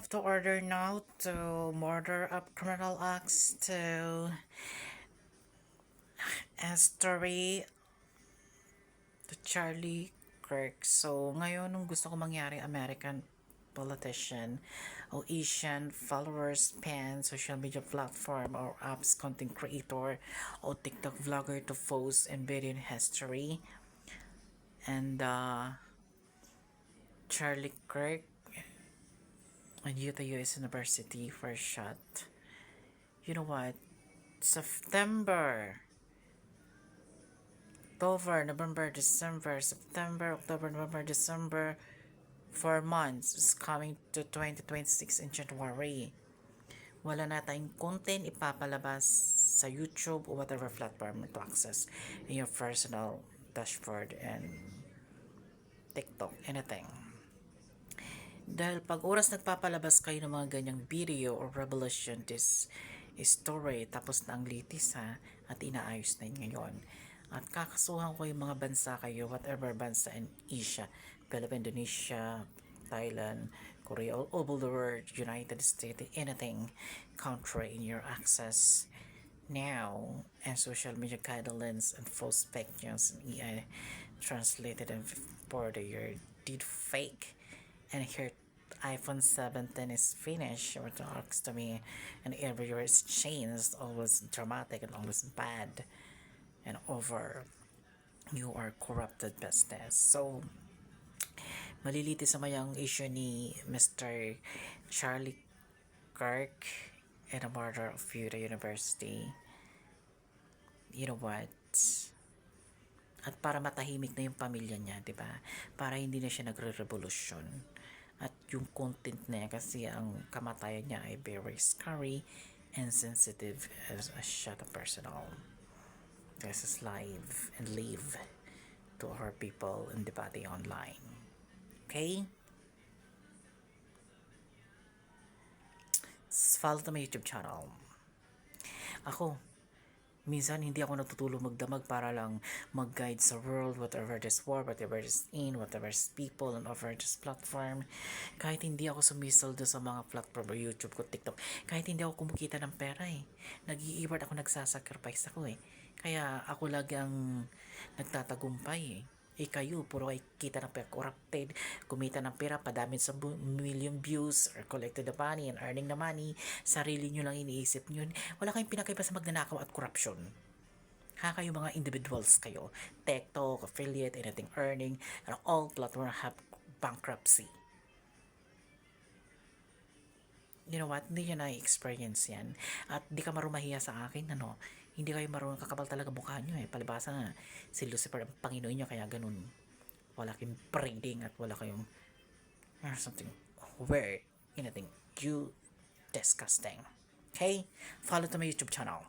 To order now to murder of criminal acts to a story to Charlie Kirk. So, ngayon, nung gusto ko mangyari, American politician o Asian followers, fans, social media platform or apps content creator o TikTok vlogger to post and video history. And Charlie Kirk and Utah US University first shot. You know what? September, October, November, December, September, October, November, December, 4 months is coming to 2026 in January. Wala na tayong content ipapalabas sa YouTube or whatever platform to access in your personal dashboard and TikTok, anything. Dahil pag oras nagpapalabas kayo ng mga ganyang video or revelation this story, tapos na ang litis ha, at inaayos na yun ngayon. At kakasuhan ko yung mga bansa kayo, whatever bansa in Asia, Philippines, Indonesia, Thailand, Korea, all over the world, United States, anything country in your access now, and social media guidelines and false fake news and AI translated and for the year did fake. And here iPhone 17 is finished or talks to me, and every year is changed, always dramatic and always bad and over. You are corrupted business. So, maliliti sa mayang issue ni Mr. Charlie Kirk and the murder of Utah University. You know what? At para matahimik na yung pamilya niya, di ba? Para hindi na siya nagre-revolusyon. At yung content niya, kasi ang kamatayan niya ay very scary and sensitive as a shot of personal. This is live and live to our people in debate online. Okay? Follow to my YouTube channel. Ako, minsan hindi ako natutulog magdamag para lang mag-guide sa world, whatever this war, whatever this in, whatever this people, and over this platform. Kahit hindi ako sumisal doon sa mga platform o YouTube ko, TikTok, kahit hindi ako kumukita ng pera nag-i-iward ako, nagsasacrifice ako Kaya ako lagi ang nagtatagumpay kayo, puro kayo kita ng pera, corrupted, kumita ng pera, padamit sa million views, or collected the money and earning the money, sarili nyo lang iniisip nyo. Wala kayong pinakaiba sa magnanakaw at corruption. Kayo mga individuals kayo, TikTok, affiliate, anything earning, and all platform have bankruptcy. You know what, hindi nyo na-experience yan. At di ka marumahiya sa akin, hindi kayo marunong, kakapal talaga mukha nyo palibasa nga, si Lucifer ang Panginoon nyo, kaya ganun. Wala kayong breeding at wala kayong something weird, anything, you disgusting. Okay? Follow to my YouTube channel.